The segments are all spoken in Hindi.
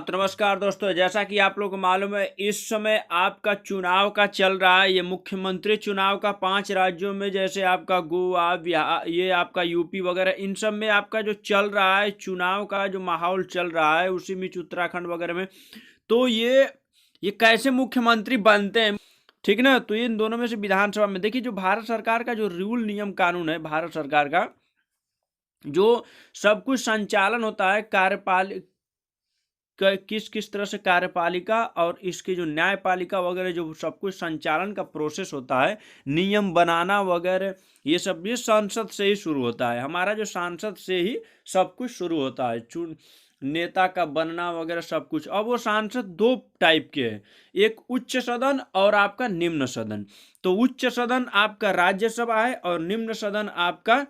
हाँ तो नमस्कार दोस्तों, जैसा कि आप लोग को मालूम है इस समय आपका चुनाव का चल रहा है। ये मुख्यमंत्री चुनाव का 5 राज्यों में, जैसे आपका गोवा, बिहार, ये आपका यूपी वगैरह, इन सब में आपका जो चल रहा है चुनाव का जो माहौल चल रहा है, उसी में उत्तराखंड वगैरह में। तो ये कैसे मुख्यमंत्री बनते हैं, ठीक ना। तो इन दोनों में से विधानसभा में देखिए, जो भारत सरकार का जो रूल नियम कानून है, भारत सरकार का जो सब कुछ संचालन होता है, किस किस तरह से कार्यपालिका और इसकी जो न्यायपालिका वगैरह, जो सब कुछ संचालन का प्रोसेस होता है, नियम बनाना वगैरह, ये सब भी संसद से ही शुरू होता है। हमारा जो सांसद से ही सब कुछ शुरू होता है, चुन नेता का बनना वगैरह सब कुछ। अब वो सांसद दो टाइप के हैं, एक उच्च सदन और आपका निम्न सदन। तो उच्च सदन आपका राज्यसभा है और निम्न सदन आपका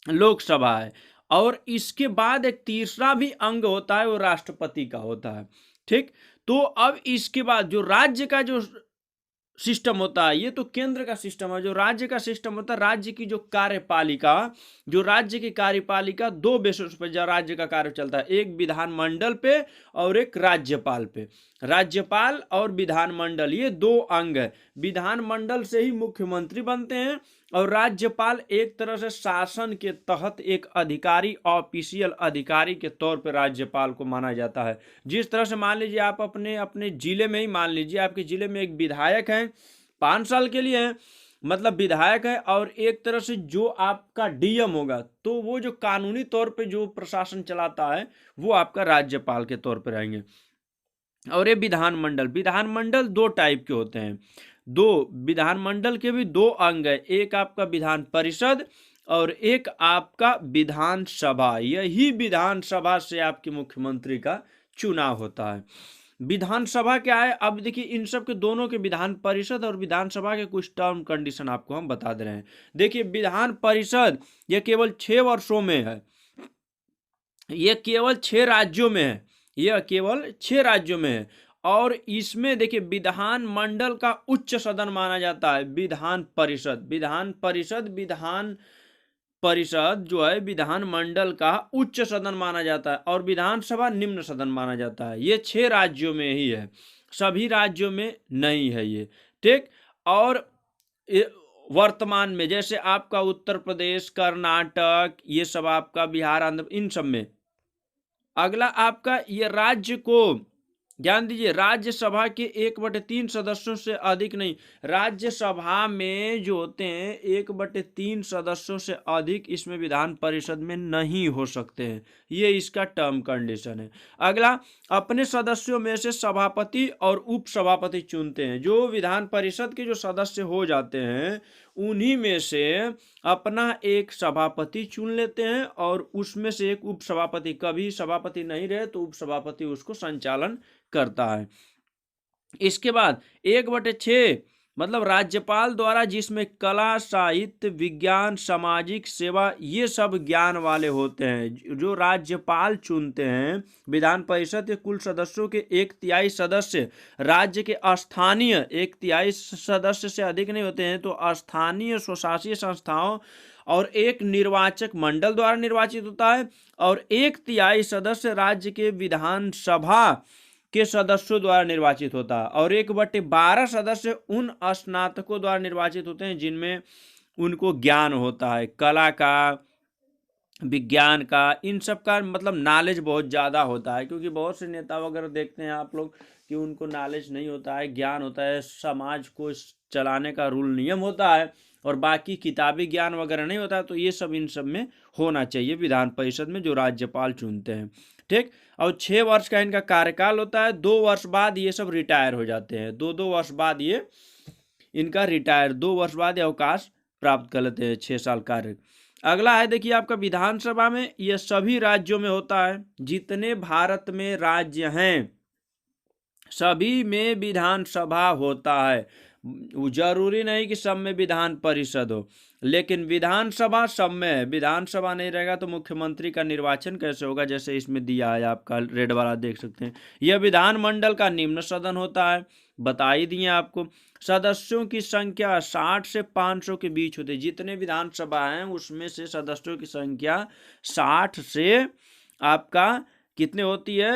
लोकसभा है। और इसके बाद एक तीसरा भी अंग होता है, वो राष्ट्रपति का होता है, ठीक। तो अब इसके बाद जो राज्य का जो सिस्टम होता है, ये तो केंद्र का सिस्टम है। जो राज्य का सिस्टम होता है, राज्य की जो कार्यपालिका, जो राज्य की कार्यपालिका दो बेसिस पे जो राज्य का कार्य चलता है, एक विधानमंडल पे और एक राज्यपाल पे। राज्यपाल और विधानमंडल ये दो अंग है। विधानमंडल से ही मुख्यमंत्री बनते हैं और राज्यपाल एक तरह से शासन के तहत एक अधिकारी, ऑफिशियल अधिकारी के तौर पर राज्यपाल को माना जाता है। जिस तरह से मान लीजिए आप अपने अपने जिले में ही मान लीजिए, आपके जिले में एक विधायक है, 5 साल के लिए है, मतलब विधायक है, और एक तरह से जो आपका डीएम होगा, तो वो जो कानूनी तौर पे जो प्रशासन चलाता है, वो आपका राज्यपाल के तौर पर रहेंगे। और ये विधानमंडल, विधानमंडल दो टाइप के होते हैं। दो विधानमंडल के भी दो अंग है, एक आपका विधान परिषद और एक आपका विधानसभा। यही विधानसभा से आपके मुख्यमंत्री का चुनाव होता है। विधानसभा क्या है, अब देखिए इन सब के दोनों के, विधान परिषद और विधानसभा के कुछ टर्म कंडीशन आपको हम बता दे रहे हैं। देखिए विधान परिषद ये केवल 6 वर्षों में है, ये केवल 6 राज्यों में है, यह केवल 6 राज्यों में है। और इसमें देखिए विधानमंडल का उच्च सदन माना जाता है विधान परिषद। विधान परिषद जो है विधानमंडल का उच्च सदन माना जाता है, और विधानसभा निम्न सदन माना जाता है। ये 6 राज्यों में ही है, सभी राज्यों में नहीं है ये, ठीक। और वर्तमान में जैसे आपका उत्तर प्रदेश, कर्नाटक, ये सब आपका बिहार, आंध्र, इन सब में। अगला आपका ये राज्य को ध्यान दीजिए, राज्यसभा के 1/3 सदस्यों से अधिक नहीं। राज्यसभा में जो होते हैं 1/3 सदस्यों से अधिक इसमें विधान परिषद में नहीं हो सकते हैं, ये इसका टर्म कंडीशन है। अगला, अपने सदस्यों में से सभापति और उपसभापति चुनते हैं। जो विधान परिषद के जो सदस्य हो जाते हैं, उन्हीं में से अपना एक सभापति चुन लेते हैं और उसमें से एक उपसभापति। कभी सभापति नहीं रहे तो उपसभापति उसको संचालन करता है। इसके बाद 1/6 मतलब राज्यपाल द्वारा, जिसमें कला, साहित्य, विज्ञान, सामाजिक सेवा, ये सब ज्ञान वाले होते हैं, जो राज्यपाल चुनते हैं। विधान परिषद के कुल सदस्यों के 1/3 सदस्य राज्य के स्थानीय, 1/3 सदस्य से अधिक नहीं होते हैं, तो स्थानीय स्वशासी संस्थाओं और एक निर्वाचक मंडल द्वारा निर्वाचित होता है, और 1/3 सदस्य राज्य के विधानसभा के सदस्यों द्वारा निर्वाचित होता है, और 1/12 सदस्य उन स्नातकों द्वारा निर्वाचित होते हैं जिनमें उनको ज्ञान होता है, कला का, विज्ञान का, इन सब का मतलब नॉलेज बहुत ज़्यादा होता है। क्योंकि बहुत से नेता वगैरह देखते हैं आप लोग कि उनको नॉलेज नहीं होता है, ज्ञान होता है, समाज को चलाने का रूल नियम होता है, और बाकी किताबी ज्ञान वगैरह नहीं होता है। तो ये सब इन सब में होना चाहिए विधान परिषद में, जो राज्यपाल चुनते हैं, ठीक। और 6 वर्ष का इनका कार्यकाल होता है। 2 वर्ष बाद ये सब रिटायर हो जाते हैं, 2 वर्ष बाद ये इनका रिटायर, 2 वर्ष बाद ये अवकाश प्राप्त कर लेते हैं, 6 साल कार्य। अगला है देखिए आपका विधानसभा में, ये सभी राज्यों में होता है। जितने भारत में राज्य हैं सभी में विधानसभा होता है। जरूरी नहीं कि सब में विधान परिषद हो, लेकिन विधानसभा सब में है। विधानसभा नहीं रहेगा तो मुख्यमंत्री का निर्वाचन कैसे होगा, जैसे इसमें दिया है आपका रेड वाला देख सकते हैं। यह विधानमंडल का निम्न सदन होता है, बता ही दिए आपको। सदस्यों की संख्या 60 से 500 के बीच होती है। जितने विधानसभा हैं उसमें से सदस्यों की संख्या 60 से आपका कितने होती है,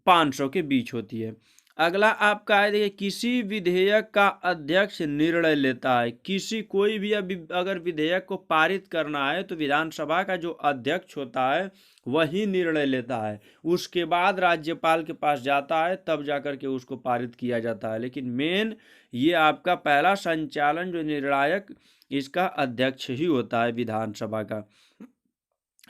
500 के बीच होती है। अगला आपका है, देखिए किसी विधेयक का अध्यक्ष निर्णय लेता है। किसी कोई भी अगर विधेयक को पारित करना है तो विधानसभा का जो अध्यक्ष होता है वही निर्णय लेता है, उसके बाद राज्यपाल के पास जाता है, तब जाकर के उसको पारित किया जाता है। लेकिन मेन ये आपका पहला संचालन जो निर्णायक, इसका अध्यक्ष ही होता है विधानसभा का,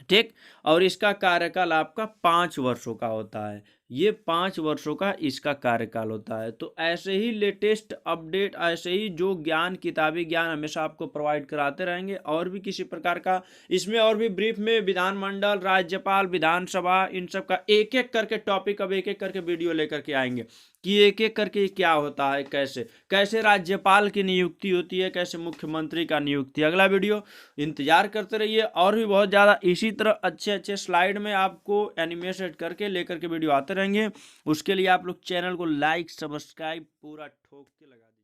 ठीक। और इसका कार्यकाल आपका 5 वर्षों का होता है। ये 5 वर्षों का इसका कार्यकाल होता है। तो ऐसे ही लेटेस्ट अपडेट, ऐसे ही जो ज्ञान, किताबी ज्ञान हमेशा आपको प्रोवाइड कराते रहेंगे। और भी किसी प्रकार का इसमें और भी ब्रीफ में विधानमंडल, राज्यपाल, विधानसभा, इन सब का एक एक करके टॉपिक, अब एक एक करके वीडियो लेकर के आएंगे कि एक एक करके क्या होता है, कैसे कैसे राज्यपाल की नियुक्ति होती है, कैसे मुख्यमंत्री का नियुक्ति। अगला वीडियो इंतजार करते रहिए। और भी बहुत ज़्यादा इसी तरह अच्छे अच्छे स्लाइड में आपको एनिमेटेड करके लेकर के वीडियो आते रहेंगे। उसके लिए आप लोग चैनल को लाइक, सब्सक्राइब पूरा ठोक के लगा